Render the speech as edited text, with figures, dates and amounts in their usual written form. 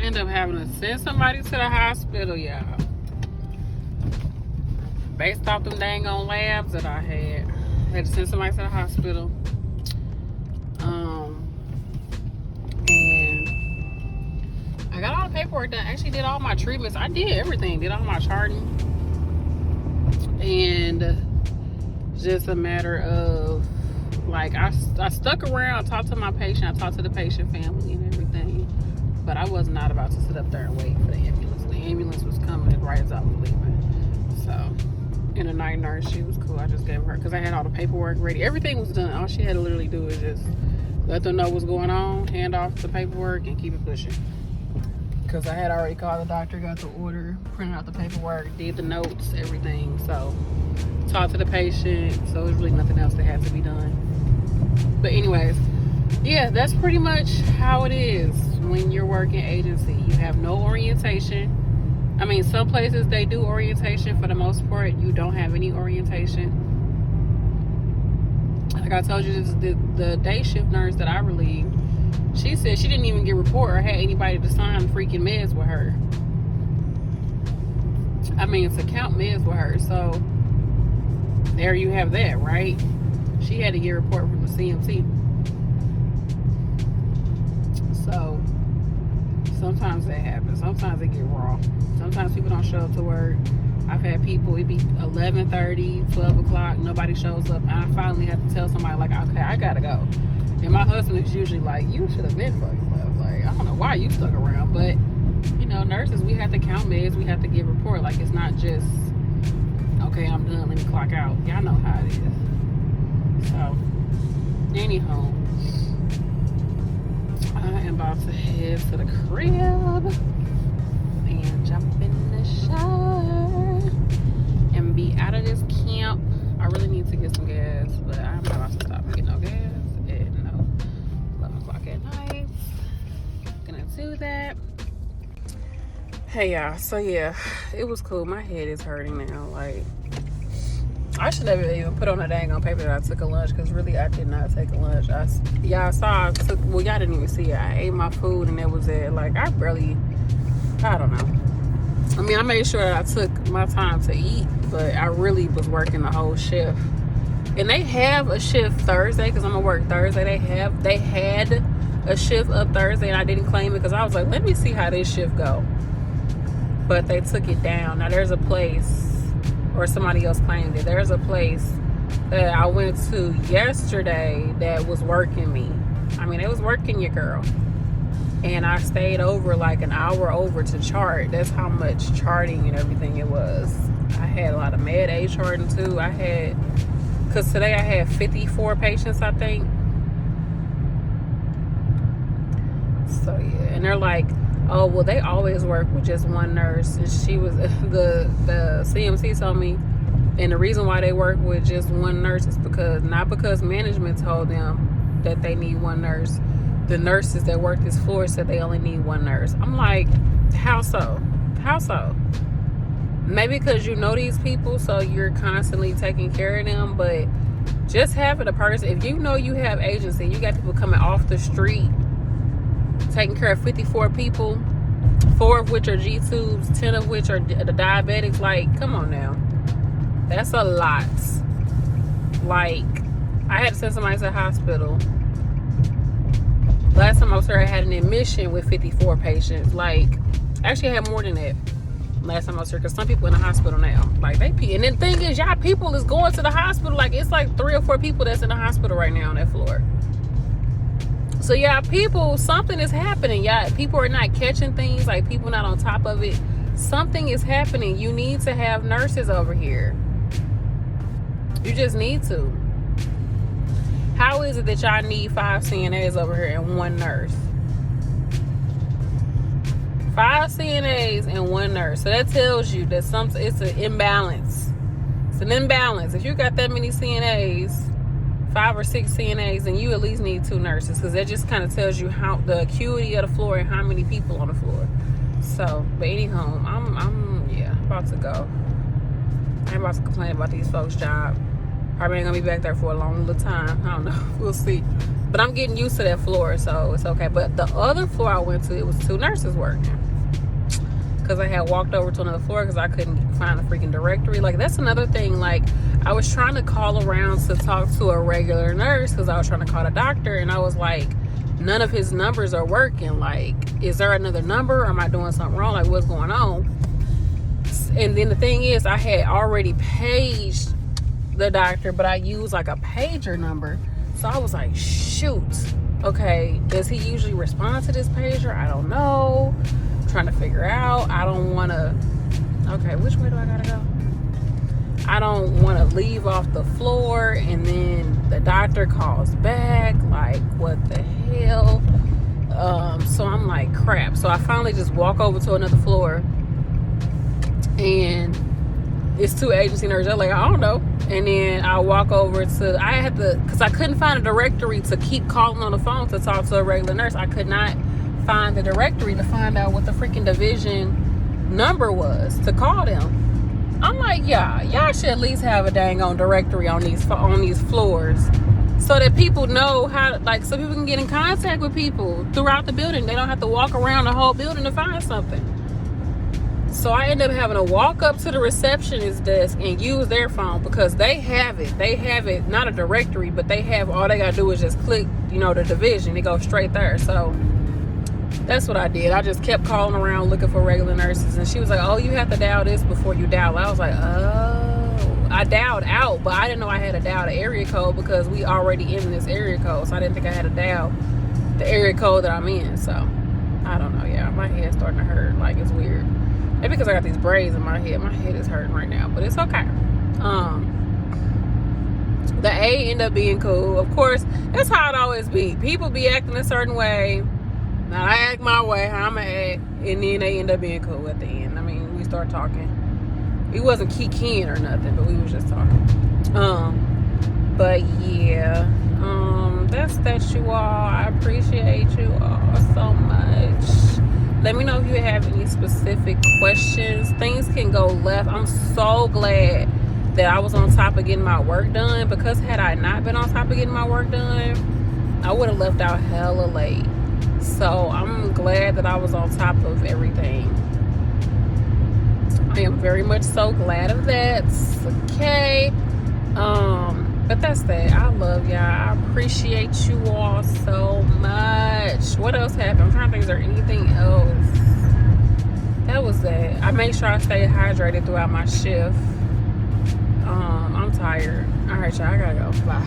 end up having to send somebody to the hospital, y'all. Based off them dang on labs that I had to send somebody to the hospital. And I got all the paperwork done. Actually did all my treatments. I did everything. Did all my charting. And just a matter of, like, I stuck around, talked to my patient, I talked to the patient family and everything. But I was not about to sit up there and wait for the ambulance. The ambulance was coming right as I was leaving. So, and the night nurse, she was cool. I just gave her, because I had all the paperwork ready. Everything was done. All she had to literally do is just let them know what's going on, hand off the paperwork, and keep it pushing. Because I had already called the doctor, got the order, printed out the paperwork, did the notes, everything. So, talked to the patient. So, there's really nothing else that had to be done. But anyways, yeah, that's pretty much how it is when you're working agency. You have no orientation. I mean, some places they do orientation. For the most part, you don't have any orientation. Like I told you, the day shift nurse that I relieved, she said she didn't even get a report or had anybody to sign freaking meds with her. I mean, to count meds with her. So there you have that, right? She had to get a report from the CMT. So sometimes that happens. Sometimes it get raw. Sometimes people don't show up to work. I've had people, it be 11:30, 12 o'clock, nobody shows up. And I finally have to tell somebody, like, okay, I gotta go. And my husband is usually like, you should have been fucking left. Like, I don't know why you stuck around. But, you know, nurses, we have to count meds. We have to give a report. Like, it's not just, okay, I'm done, let me clock out. Y'all know how it is. So, anyhow, I am about to head to the crib and jump in the shower and be out of this camp. I really need to get some gas, but I'm not about to stop and get no gas at 11 o'clock at night. Gonna do that. Hey y'all, so yeah, it was cool. My head is hurting now. Like, I should have even put on a dang on paper that I took a lunch, because really I did not take a lunch. Y'all saw I took, well, y'all didn't even see it. I ate my food and that was it. Like, I don't know. I mean, I made sure that I took my time to eat, but I really was working the whole shift. And they have a shift Thursday, because I'm gonna work Thursday. They had a shift up Thursday and I didn't claim it because I was like, let me see how this shift go. But they took it down. Now there's a place, or somebody else claimed it. There's a place that I went to yesterday that was working me. I mean, it was working your girl. And I stayed over like an hour over to chart. That's how much charting and everything it was. I had a lot of med A charting too. Because today I had 54 patients, I think. So yeah, and they're like, oh, well, they always work with just one nurse. And she was, the CMC told me, and the reason why they work with just one nurse is because, not because management told them that they need one nurse. The nurses that work this floor said they only need one nurse. I'm like, how so? How so? Maybe because you know these people, so you're constantly taking care of them. But just having a person, if you know you have agency, you got people coming off the street, taking care of 54 people, 4 of which are G-tubes, 10 of which are the diabetics. Like, come on now. That's a lot. Like, I had to send somebody to the hospital. Last time I was here, I had an admission with 54 patients. Like, actually I had more than that last time I was here, because some people in the hospital now. Like, they pee. And then the thing is, y'all people is going to the hospital. Like, it's like 3 or 4 people that's in the hospital right now on that floor. So yeah, people, something is happening. Yeah, people are not catching things. Like, people not on top of it. Something is happening. You need to have nurses over here. You just need to. How is it that y'all need 5 CNAs over here and 1 nurse? 5 CNAs and 1 nurse. So that tells you that it's an imbalance. It's an imbalance. If you got that many CNAs, 5 or 6 CNAs, then you at least need 2 nurses, because that just kind of tells you how the acuity of the floor and how many people on the floor. So, but anyhow, I'm about to go. I ain't about to complain about these folks' job. Probably ain't gonna be back there for a long little time. I don't know. We'll see. But I'm getting used to that floor, so it's okay. But the other floor I went to, it was 2 nurses working. Because I had walked over to another floor because I couldn't find the freaking directory. Like, that's another thing. Like, I was trying to call around to talk to a regular nurse because I was trying to call the doctor. And I was like, none of his numbers are working. Like, is there another number? Or am I doing something wrong? Like, what's going on? And then the thing is, I had already paged the doctor, but I used like a pager number. So I was like, shoot, okay, does he usually respond to this pager? I don't know. I'm trying to figure out. I don't want to, okay, which way do I gotta go? I don't want to leave off the floor and then the doctor calls back, like, what the hell? So I'm like, crap. So I finally just walk over to another floor, and it's 2 agency nurses. I'm like, I don't know. And then I walk over to, I had to, because I couldn't find a directory to keep calling on the phone to talk to a regular nurse. I could not find the directory to find out what the freaking division number was to call them. I'm like, y'all should at least have a dang on directory on these floors so that people know how to, like, so people can get in contact with people throughout the building. They don't have to walk around the whole building to find something. So I ended up having to walk up to the receptionist desk and use their phone because they have it. They have it, not a directory, but they have, all they got to do is just click, the division. It goes straight there. So that's what I did. I just kept calling around looking for regular nurses. And she was like, oh, you have to dial this before you dial. I was like, oh. I dialed out, but I didn't know I had to dial the area code because we already in this area code. So I didn't think I had to dial the area code that I'm in. So I don't know. Yeah, my head's starting to hurt. Like, it's weird. Maybe because I got these braids in my head. My head is hurting right now, but it's okay. The A ended up being cool. Of course, that's how it always be. People be acting a certain way. Now I act my way, how I'ma act, and then they end up being cool at the end. I mean, we start talking. We wasn't kikiing or nothing, but we was just talking. But yeah, that's that, you all. I appreciate you all so much. Let me know if you have any specific questions. Things can go left. I'm so glad that I was on top of getting my work done, because had I not been on top of getting my work done, I would have left out hella late. So I'm glad that I was on top of everything. I am very much so glad of that. Okay. But that's that. I love y'all. I appreciate you all so much. What else happened? I'm trying to think, is there anything else? That was that. I made sure I stayed hydrated throughout my shift. I'm tired. All right, y'all. I gotta go. Bye.